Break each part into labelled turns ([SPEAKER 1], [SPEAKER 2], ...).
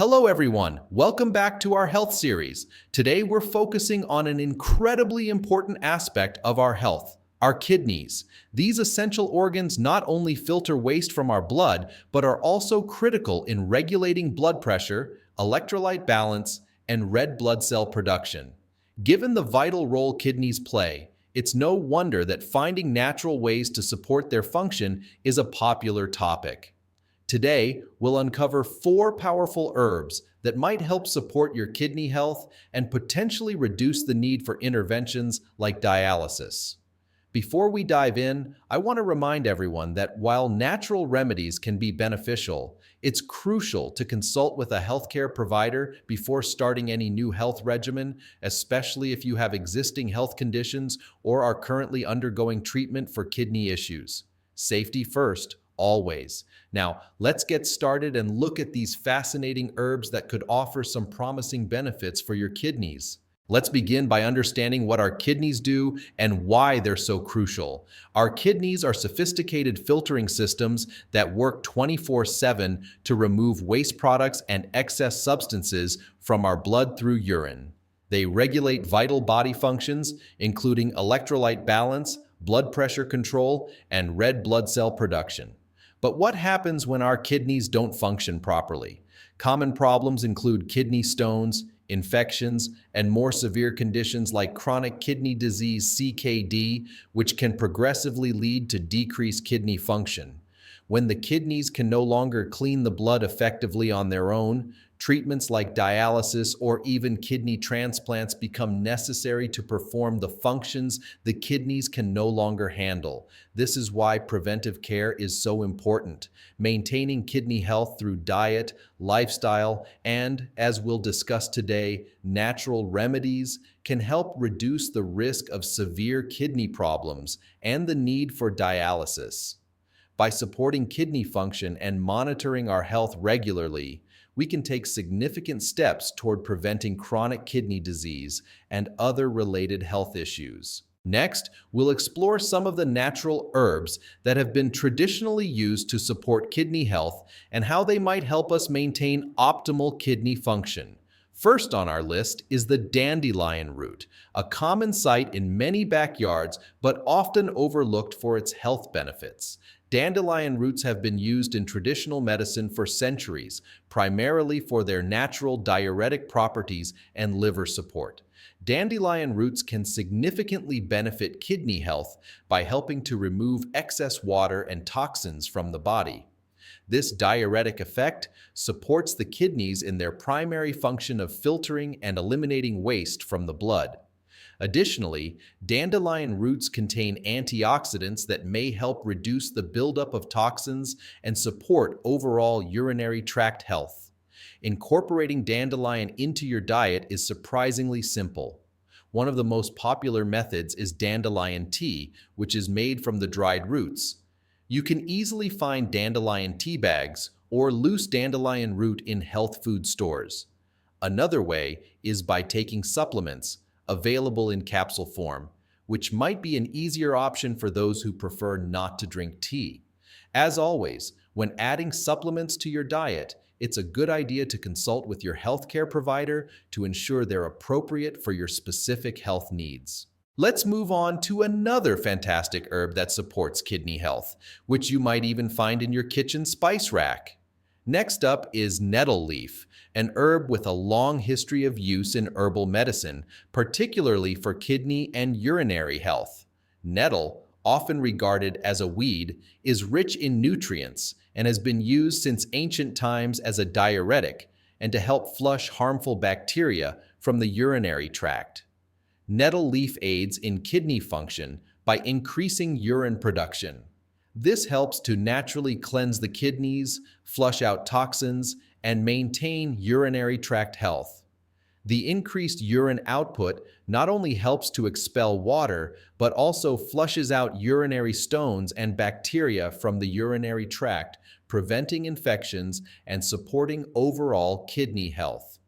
[SPEAKER 1] Hello everyone, welcome back to our health series. Today we're focusing on an incredibly important aspect of our health, our kidneys. These essential organs not only filter waste from our blood, but are also critical in regulating blood pressure, electrolyte balance, and red blood cell production. Given the vital role kidneys play, it's no wonder that finding natural ways to support their function is a popular topic. Today, we'll uncover 4 powerful herbs that might help support your kidney health and potentially reduce the need for interventions like dialysis. Before we dive in, I want to remind everyone that while natural remedies can be beneficial, it's crucial to consult with a healthcare provider before starting any new health regimen, especially if you have existing health conditions or are currently undergoing treatment for kidney issues. Safety first, always. Now, let's get started and look at these fascinating herbs that could offer some promising benefits for your kidneys. Let's begin by understanding what our kidneys do and why they're so crucial. Our kidneys are sophisticated filtering systems that work 24/7 to remove waste products and excess substances from our blood through urine. They regulate vital body functions, including electrolyte balance, blood pressure control, and red blood cell production. But what happens when our kidneys don't function properly? Common problems include kidney stones, infections, and more severe conditions like chronic kidney disease (CKD), which can progressively lead to decreased kidney function. When the kidneys can no longer clean the blood effectively on their own, treatments like dialysis or even kidney transplants become necessary to perform the functions the kidneys can no longer handle. This is why preventive care is so important. Maintaining kidney health through diet, lifestyle, and, as we'll discuss today, natural remedies can help reduce the risk of severe kidney problems and the need for dialysis. By supporting kidney function and monitoring our health regularly, we can take significant steps toward preventing chronic kidney disease and other related health issues. Next, we'll explore some of the natural herbs that have been traditionally used to support kidney health and how they might help us maintain optimal kidney function. First on our list is the dandelion root, a common sight in many backyards but often overlooked for its health benefits. Dandelion roots have been used in traditional medicine for centuries, primarily for their natural diuretic properties and liver support. Dandelion roots can significantly benefit kidney health by helping to remove excess water and toxins from the body. This diuretic effect supports the kidneys in their primary function of filtering and eliminating waste from the blood. Additionally, dandelion roots contain antioxidants that may help reduce the buildup of toxins and support overall urinary tract health. Incorporating dandelion into your diet is surprisingly simple. One of the most popular methods is dandelion tea, which is made from the dried roots. You can easily find dandelion tea bags or loose dandelion root in health food stores. Another way is by taking supplements, available in capsule form, which might be an easier option for those who prefer not to drink tea. As always, when adding supplements to your diet, it's a good idea to consult with your healthcare provider to ensure they're appropriate for your specific health needs. Let's move on to another fantastic herb that supports kidney health, which you might even find in your kitchen spice rack. Next up is nettle leaf, an herb with a long history of use in herbal medicine, particularly for kidney and urinary health. Nettle, often regarded as a weed, is rich in nutrients and has been used since ancient times as a diuretic and to help flush harmful bacteria from the urinary tract. Nettle leaf aids in kidney function by increasing urine production. This helps to naturally cleanse the kidneys, flush out toxins, and maintain urinary tract health. The increased urine output not only helps to expel water, but also flushes out urinary stones and bacteria from the urinary tract, preventing infections and supporting overall kidney health.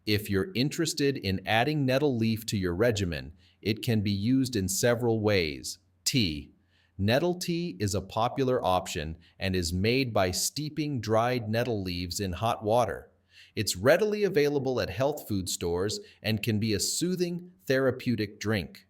[SPEAKER 1] If you're interested in adding nettle leaf to your regimen, it can be used in several ways. Tea. Nettle tea is a popular option and is made by steeping dried nettle leaves in hot water. It's readily available at health food stores and can be a soothing, therapeutic drink.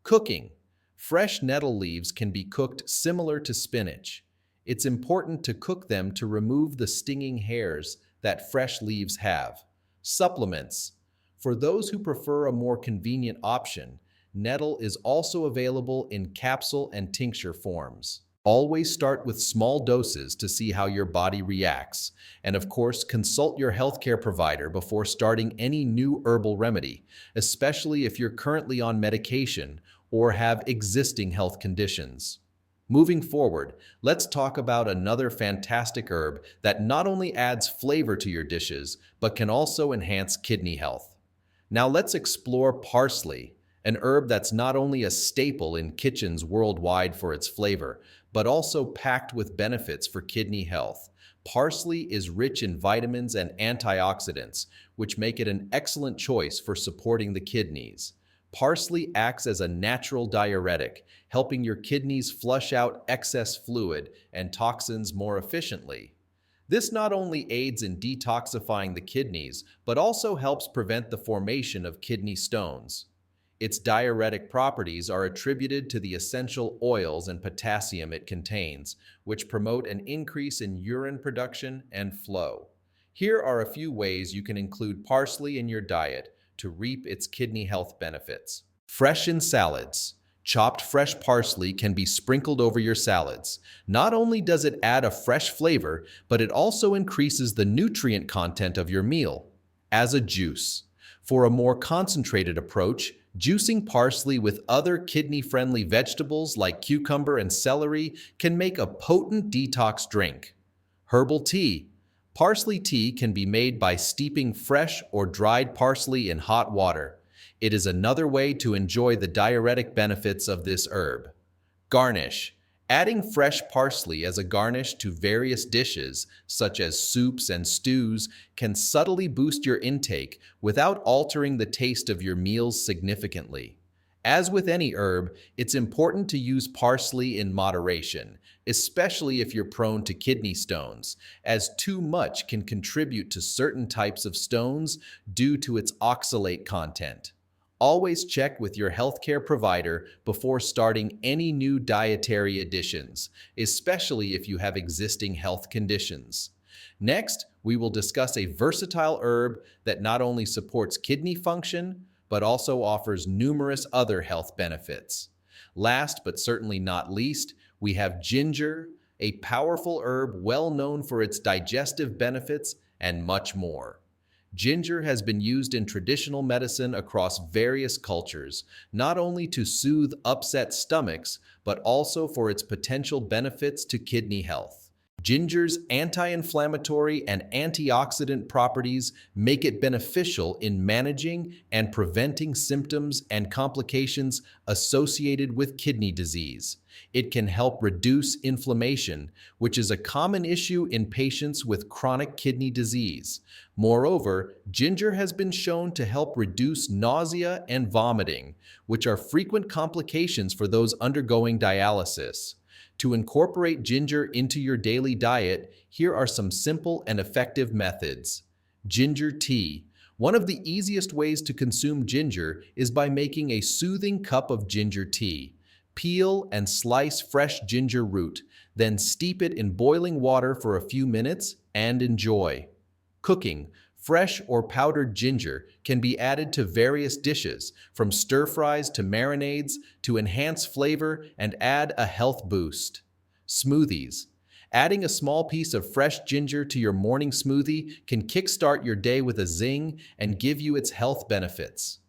[SPEAKER 1] Cooking. Fresh nettle leaves can be cooked similar to spinach. It's important to cook them to remove the stinging hairs that fresh leaves have. Supplements. For those who prefer a more convenient option, nettle is also available in capsule and tincture forms. Always start with small doses to see how your body reacts. And of course, consult your healthcare provider before starting any new herbal remedy, especially if you're currently on medication or have existing health conditions. Moving forward, let's talk about another fantastic herb that not only adds flavor to your dishes, but can also enhance kidney health. Now let's explore parsley, an herb that's not only a staple in kitchens worldwide for its flavor, but also packed with benefits for kidney health. Parsley is rich in vitamins and antioxidants, which make it an excellent choice for supporting the kidneys. Parsley acts as a natural diuretic, helping your kidneys flush out excess fluid and toxins more efficiently. This not only aids in detoxifying the kidneys, but also helps prevent the formation of kidney stones. Its diuretic properties are attributed to the essential oils and potassium it contains, which promote an increase in urine production and flow. Here are a few ways you can include parsley in your diet to reap its kidney health benefits. Fresh in salads. Chopped fresh parsley can be sprinkled over your salads. Not only does it add a fresh flavor, but it also increases the nutrient content of your meal. As a juice. For a more concentrated approach, juicing parsley with other kidney-friendly vegetables like cucumber and celery can make a potent detox drink. Herbal tea. Parsley tea can be made by steeping fresh or dried parsley in hot water. It is another way to enjoy the diuretic benefits of this herb. Garnish. Adding fresh parsley as a garnish to various dishes, such as soups and stews, can subtly boost your intake without altering the taste of your meals significantly. As with any herb, it's important to use parsley in moderation, especially if you're prone to kidney stones, as too much can contribute to certain types of stones due to its oxalate content. Always check with your healthcare provider before starting any new dietary additions, especially if you have existing health conditions. Next, we will discuss a versatile herb that not only supports kidney function, but also offers numerous other health benefits. Last but certainly not least, we have ginger, a powerful herb well known for its digestive benefits and much more. Ginger has been used in traditional medicine across various cultures, not only to soothe upset stomachs, but also for its potential benefits to kidney health. Ginger's anti-inflammatory and antioxidant properties make it beneficial in managing and preventing symptoms and complications associated with kidney disease. It can help reduce inflammation, which is a common issue in patients with chronic kidney disease. Moreover, ginger has been shown to help reduce nausea and vomiting, which are frequent complications for those undergoing dialysis. To incorporate ginger into your daily diet, here are some simple and effective methods. Ginger tea. One of the easiest ways to consume ginger is by making a soothing cup of ginger tea. Peel and slice fresh ginger root, then steep it in boiling water for a few minutes and enjoy. Cooking. Fresh or powdered ginger can be added to various dishes, from stir-fries to marinades, to enhance flavor and add a health boost. Smoothies. Adding a small piece of fresh ginger to your morning smoothie can kickstart your day with a zing and give you its health benefits.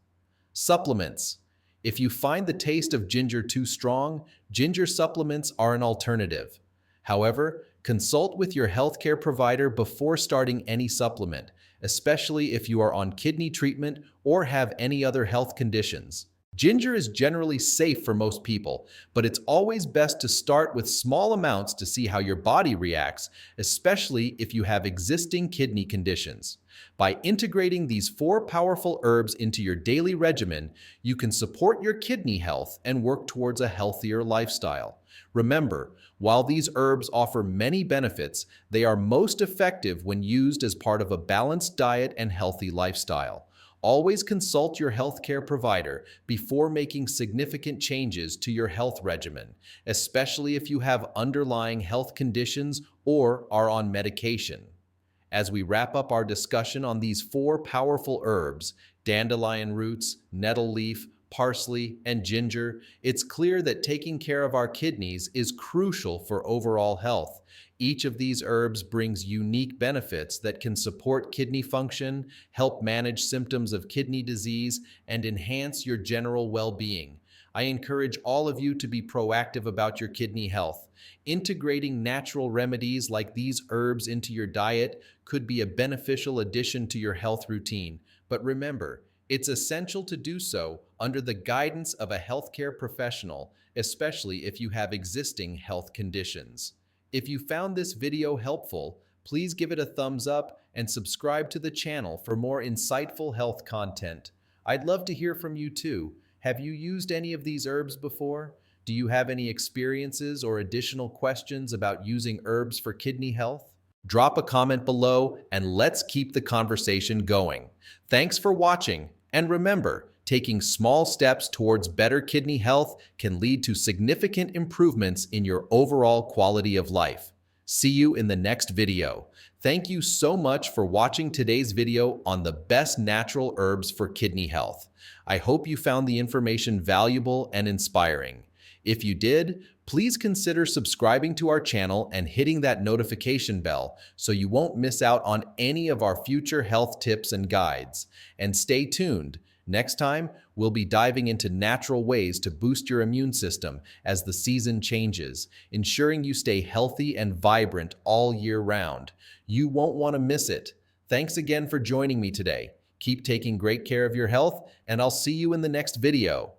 [SPEAKER 1] Supplements. If you find the taste of ginger too strong, ginger supplements are an alternative. However, consult with your healthcare provider before starting any supplement, especially if you are on kidney treatment or have any other health conditions. Ginger is generally safe for most people, but it's always best to start with small amounts to see how your body reacts, especially if you have existing kidney conditions. By integrating these four powerful herbs into your daily regimen, you can support your kidney health and work towards a healthier lifestyle. Remember, while these herbs offer many benefits, they are most effective when used as part of a balanced diet and healthy lifestyle. Always consult your healthcare provider before making significant changes to your health regimen, especially if you have underlying health conditions or are on medication. As we wrap up our discussion on these four powerful herbs, dandelion roots, nettle leaf, parsley, and ginger, it's clear that taking care of our kidneys is crucial for overall health. Each of these herbs brings unique benefits that can support kidney function, help manage symptoms of kidney disease, and enhance your general well-being. I encourage all of you to be proactive about your kidney health. Integrating natural remedies like these herbs into your diet could be a beneficial addition to your health routine. But remember, it's essential to do so under the guidance of a healthcare professional, especially if you have existing health conditions. If you found this video helpful, please give it a thumbs up and subscribe to the channel for more insightful health content. I'd love to hear from you too. Have you used any of these herbs before? Do you have any experiences or additional questions about using herbs for kidney health? Drop a comment below and let's keep the conversation going. Thanks for watching, and remember, taking small steps towards better kidney health can lead to significant improvements in your overall quality of life. See you in the next video. Thank you so much for watching today's video on the best natural herbs for kidney health. I hope you found the information valuable and inspiring. If you did, please consider subscribing to our channel and hitting that notification bell so you won't miss out on any of our future health tips and guides. And stay tuned. Next time, we'll be diving into natural ways to boost your immune system as the season changes, ensuring you stay healthy and vibrant all year round. You won't want to miss it. Thanks again for joining me today. Keep taking great care of your health, and I'll see you in the next video.